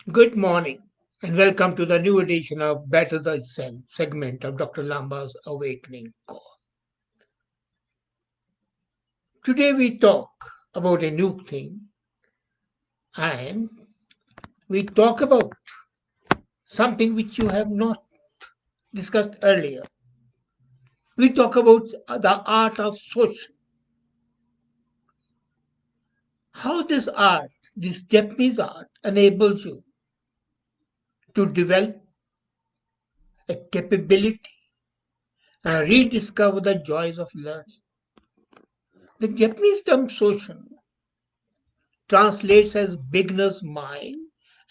Good morning and welcome to the new edition of Better the Self segment of Dr. Lamba's Awakening Call. Today we talk about a new thing and we talk about something which you have not discussed earlier. We talk about the art of social. How this Japanese art, enables you to develop a capability and rediscover the joys of learning. The Japanese term social translates as beginner's mind,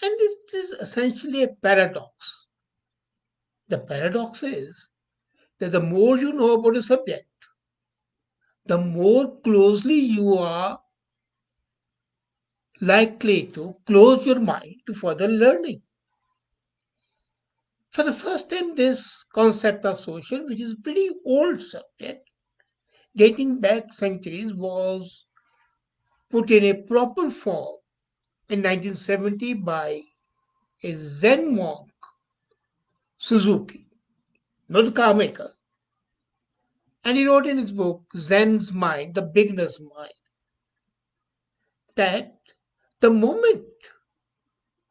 and it is essentially a paradox. The paradox is that the more you know about a subject, the more closely you are likely to close your mind to further learning. For the first time, this concept of social, which is a pretty old subject, dating back centuries, was put in a proper form in 1970 by a Zen monk, Suzuki, not the car maker. And he wrote in his book, Zen's Mind, The Beginner's Mind, that the moment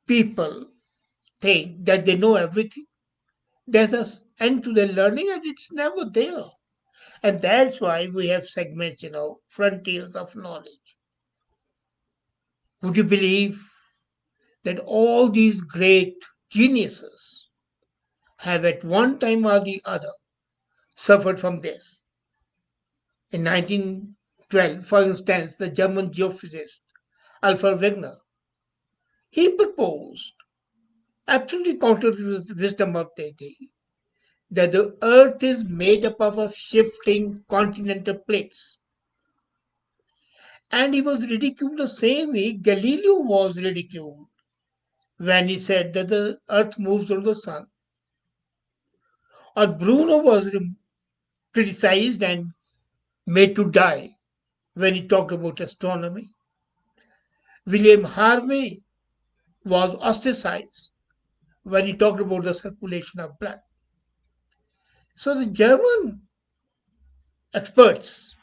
people think that they know everything, there's an end to their learning and it's never there. And that's why we have segments, frontiers of knowledge. Would you believe that all these great geniuses have at one time or the other suffered from this? In 1912, for instance, the German geophysicist Alfred Wegener, he proposed, absolutely counter to the wisdom of the day, that the earth is made up of shifting continental plates. And he was ridiculed the same way Galileo was ridiculed when he said that the earth moves around the sun. Or Bruno was criticized and made to die when he talked about astronomy. William Harvey was ostracized when he talked about the circulation of blood. So the German experts,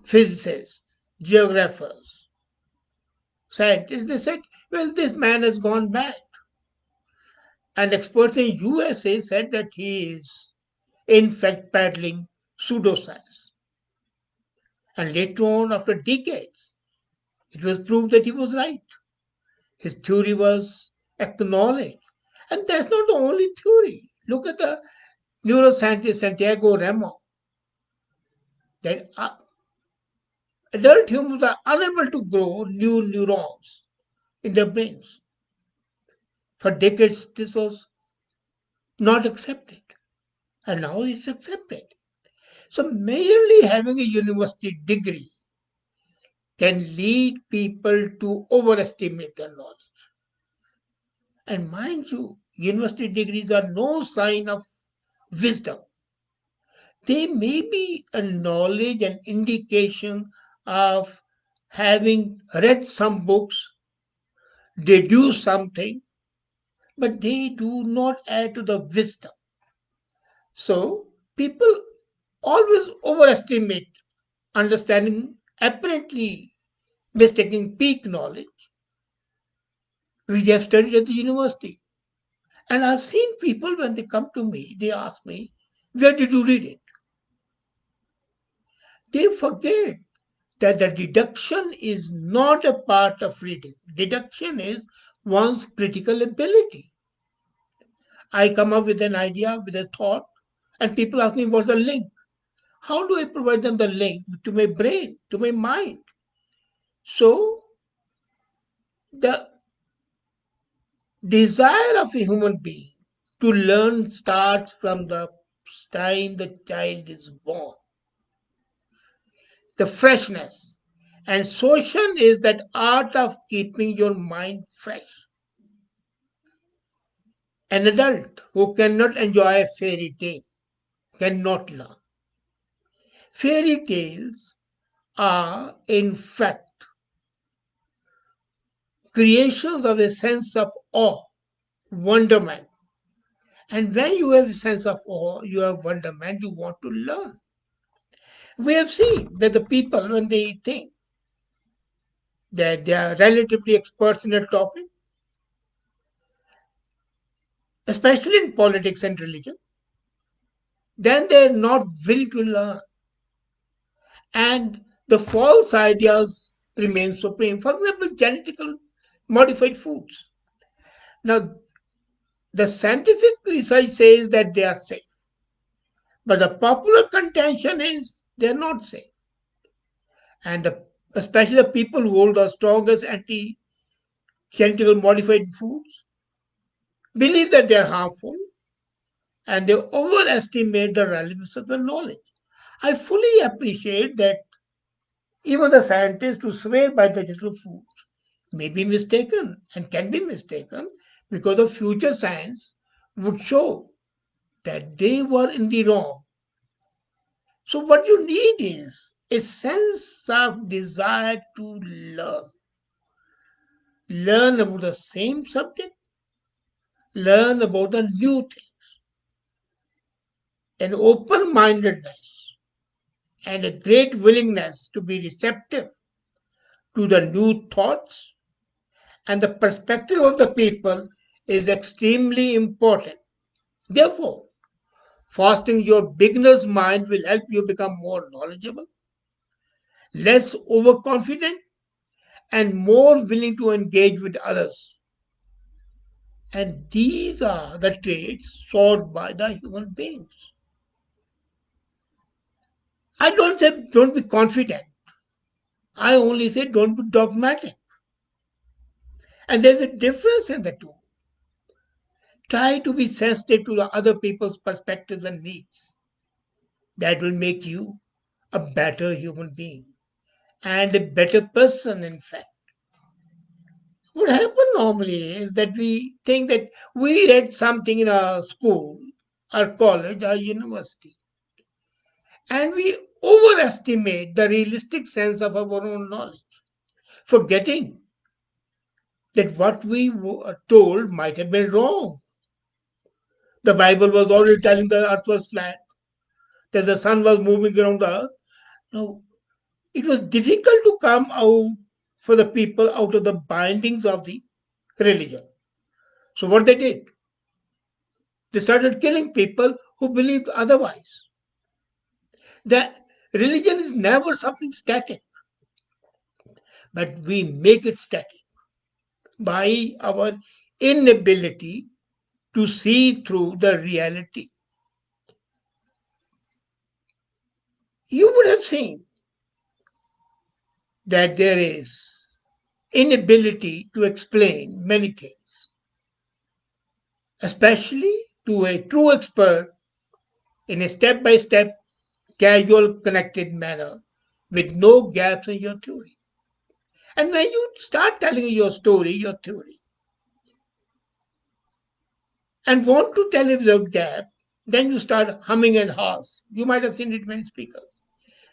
physicists, geographers, scientists, they said, well, this man has gone mad. And experts in USA said that he is, in fact, peddling pseudoscience. And later on, after decades, it was proved that he was right. His theory was acknowledged. And that's not the only theory. Look at the neuroscientist Santiago Ramo, that adult humans are unable to grow new neurons in their brains. For decades, this was not accepted, and now it's accepted. So, merely having a university degree can lead people to overestimate their knowledge. And mind you, university degrees are no sign of wisdom. They may be a knowledge and indication of having read some books, deduced something, but they do not add to the wisdom. So people always overestimate understanding, apparently mistaking peak knowledge which they have studied at the university. And I've seen people when they come to me, they ask me, where did you read it? They forget that the deduction is not a part of reading. Deduction is one's critical ability. I come up with an idea, with a thought, and people ask me what's the link. How do I provide them the link to my brain, to my mind? So the desire of a human being to learn starts from the time the child is born. The freshness. And social is that art of keeping your mind fresh. An adult who cannot enjoy a fairy tale cannot learn. Fairy tales are, in fact, creations of a sense of awe, wonderment. And when you have a sense of awe, you have wonderment, you want to learn. We have seen that the people, when they think that they are relatively experts in a topic, especially in politics and religion, then they're not willing to learn. And the false ideas remain supreme. For example, genetically modified foods. Now, the scientific research says that they are safe, but the popular contention is they're not safe. And especially the people who hold the strongest anti genetically modified foods believe that they're harmful and they overestimate the relevance of the knowledge. I fully appreciate that even the scientists who swear by the digital food may be mistaken and can be mistaken because the future science would show that they were in the wrong. So, what you need is a sense of desire to learn about the same subject, learn about the new thing, an open mindedness, and a great willingness to be receptive to the new thoughts and the perspective of the people is extremely important. Therefore, fostering your beginner's mind will help you become more knowledgeable, less overconfident, and more willing to engage with others. And these are the traits sought by the human beings. I don't say don't be confident. I only say don't be dogmatic. And there's a difference in the two. Try to be sensitive to the other people's perspectives and needs. That will make you a better human being and a better person, in fact. What happens normally is that we think that we read something in our school, our college, our university, and we overestimate the realistic sense of our own knowledge, forgetting that what we were told might have been wrong. The Bible was already telling the earth was flat, that the sun was moving around the earth. Now, it was difficult to come out for the people out of the bindings of the religion. So, what they did, they started killing people who believed otherwise. That religion is never something static, but we make it static by our inability to see through the reality. You would have seen that there is inability to explain many things, especially to a true expert in a step by step, casual, connected manner with no gaps in your theory. And when you start telling your story, your theory, and want to tell it without gap, then you start humming and hawes. You might have seen it many speakers.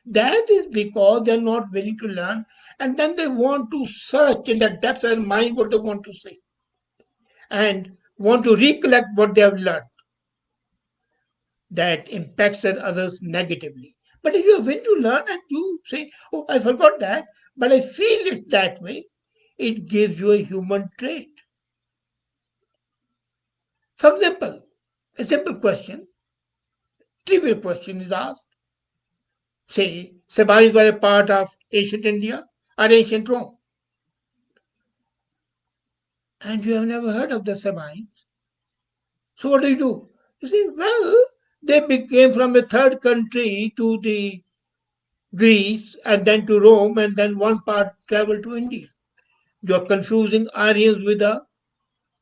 That is because they're not willing to learn, and then they want to search in the depths of their mind what they want to say and want to recollect what they have learned that impacts others negatively. But if you're willing to learn and you say, oh, I forgot that, but I feel it's that way, it gives you a human trait. For example, a simple question, trivial question is asked. Say, Sabanis were a part of ancient India or ancient Rome, and you have never heard of the Sabanis. So what do? You say, well, they came from a third country to the Greece and then to Rome, and then one part traveled to India. You're confusing Aryans with the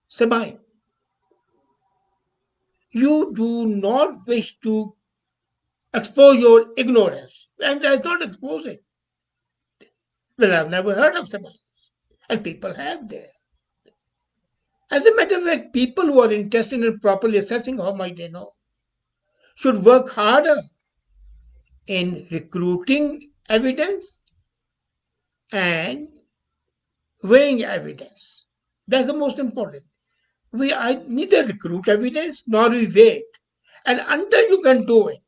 Sabine. You do not wish to expose your ignorance, and that's not exposing. Well, I've never heard of Sabine, and people have there. As a matter of fact, people who are interested in properly assessing how much they know should work harder in recruiting evidence and weighing evidence. That's the most important. I neither recruit evidence nor we weigh it. And until you can do it,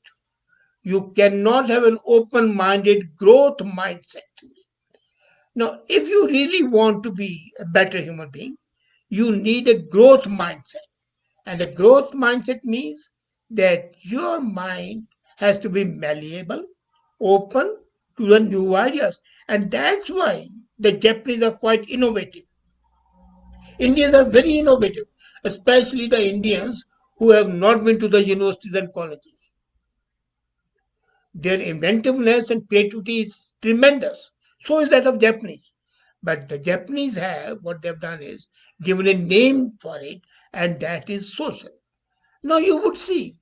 you cannot have an open minded growth mindset. Now, if you really want to be a better human being, you need a growth mindset. And a growth mindset means that your mind has to be malleable, open to the new ideas. And that's why the Japanese are quite innovative. Indians are very innovative, especially the Indians who have not been to the universities and colleges. Their inventiveness and creativity is tremendous. So is that of Japanese. But the Japanese have what they've done is given a name for it, and that is social. Now you would see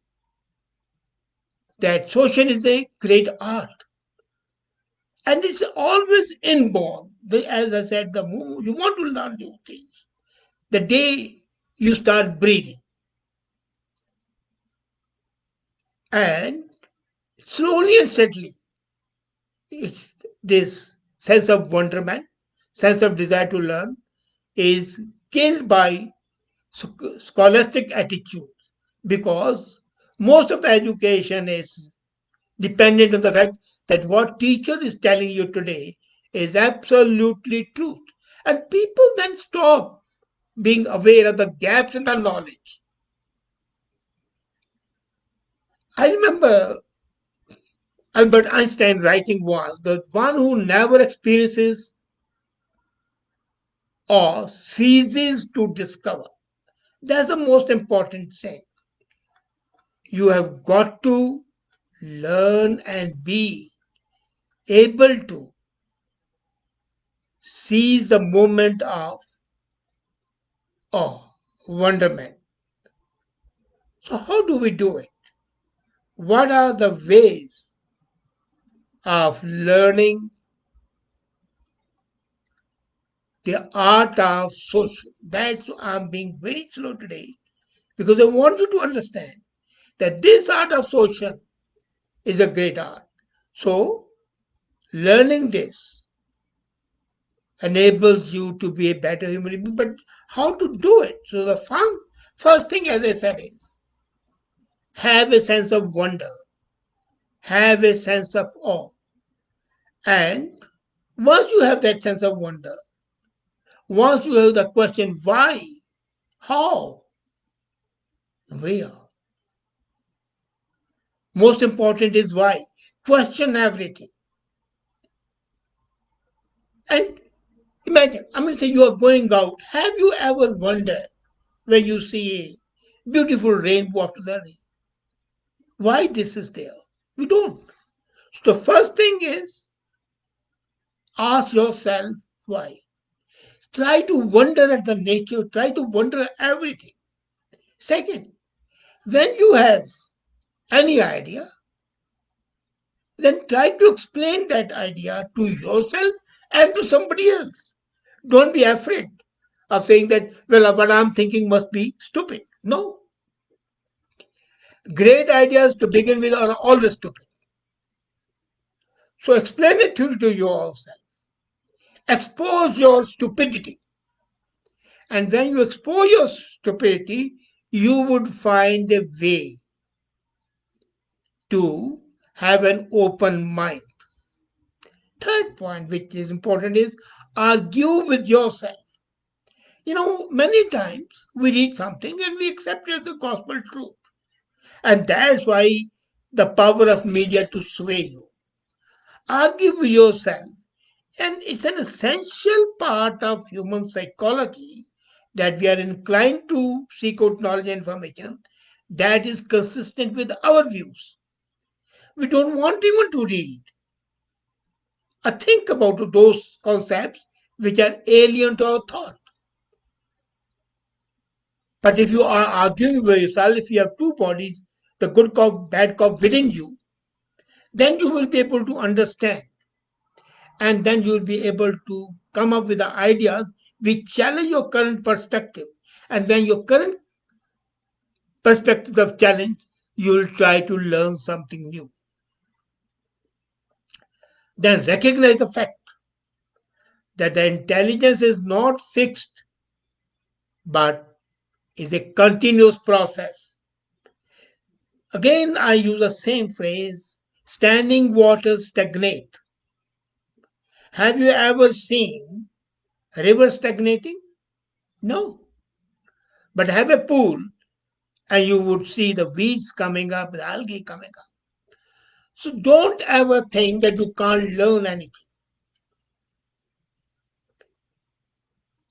that social is a great art, and it's always inborn. As I said, the moment you want to learn new things, the day you start breathing, and slowly and steadily, it's this sense of wonderment, sense of desire to learn is killed by scholastic attitudes because most of the education is dependent on the fact that what teacher is telling you today is absolutely truth. And people then stop being aware of the gaps in the knowledge. I remember Albert Einstein writing was the one who never experiences or ceases to discover. That's the most important thing. You have got to learn and be able to seize the moment of awe, wonderment. So, how do we do it? What are the ways of learning the art of social? That's why I'm being very slow today because I want you to understand that this art of social is a great art. So, learning this enables you to be a better human being. But how to do it? So, the first thing, as I said, is have a sense of wonder, have a sense of awe. And once you have that sense of wonder, once you have the question why, how, where, most important is why. Question everything. And imagine, I'm going to say you are going out. Have you ever wondered when you see a beautiful rainbow after the rain? Why this is there? We don't. So the first thing is ask yourself why. Try to wonder at the nature, try to wonder at everything. Second, when you have any idea, then try to explain that idea to yourself and to somebody else. Don't be afraid of saying that, well, what I'm thinking must be stupid. No. Great ideas to begin with are always stupid. So explain it to yourself. Expose your stupidity. And when you expose your stupidity, you would find a way to have an open mind. Third point, which is important, is argue with yourself. Many times we read something and we accept it as the gospel truth. And that's why the power of media to sway you. Argue with yourself. And it's an essential part of human psychology that we are inclined to seek out knowledge and information that is consistent with our views. We don't want even to read or think about those concepts which are alien to our thought. But if you are arguing with yourself, if you have two bodies, the good cop, bad cop within you, then you will be able to understand. And then you will be able to come up with the ideas which challenge your current perspective. And when your current perspective of challenge, you will try to learn something new. Then recognize the fact that the intelligence is not fixed but is a continuous process. Again, I use the same phrase standing water stagnate. Have you ever seen a river stagnating? No. But have a pool and you would see the weeds coming up, the algae coming up. So don't ever think that you can't learn anything.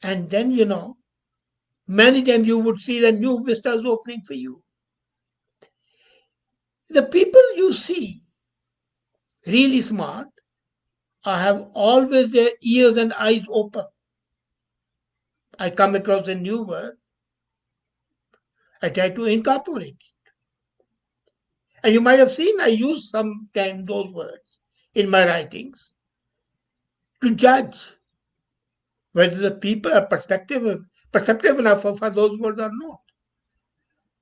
And then, many times you would see the new vistas opening for you. The people you see really smart have always their ears and eyes open. I come across a new word, I try to incorporate it. And you might have seen I use sometimes those words in my writings to judge whether the people are perceptive enough for those words or not.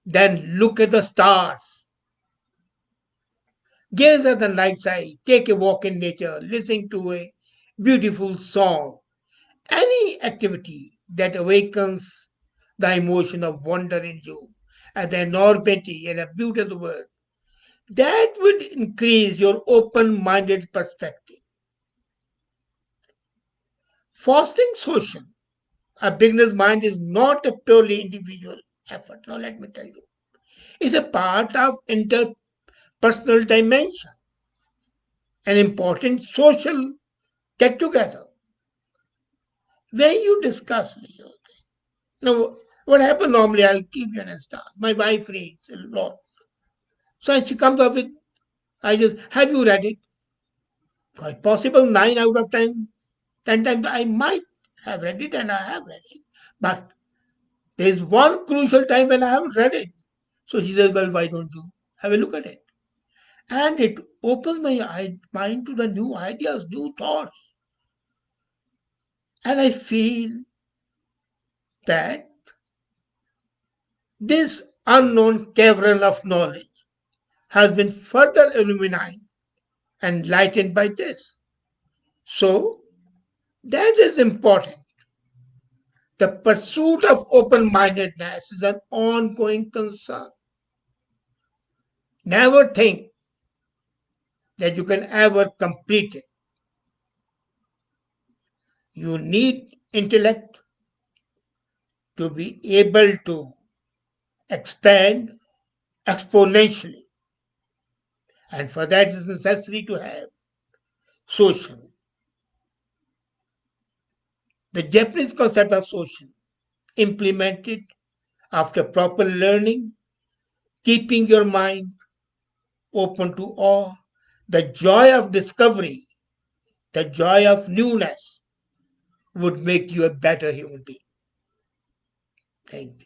Then look at the stars. Gaze at the night sky, take a walk in nature, listen to a beautiful song. Any activity that awakens the emotion of wonder in you at the enormity and the beauty of the world, that would increase your open minded perspective. Fostering social, a beginner's mind is not a purely individual effort. Now, let me tell you, it's a part of interpersonal dimension, an important social get together where you discuss your thing. Now, what happens normally, I'll give you an instance. My wife reads a lot. So she comes up with, I just, have you read it? Quite possible, 9 out of 10, 10 times I might have read it and I have read it. But there's one crucial time when I haven't read it. So she says, well, why don't you have a look at it? And it opens my mind to the new ideas, new thoughts. And I feel that this unknown cavern of knowledge has been further illuminated and lightened by this. So that is important. The pursuit of open mindedness is an ongoing concern. Never think that you can ever complete it. You need intellect to be able to expand exponentially. And for that it is necessary to have social. The Japanese concept of social, implemented after proper learning, keeping your mind open to awe, the joy of discovery, the joy of newness would make you a better human being. Thank you.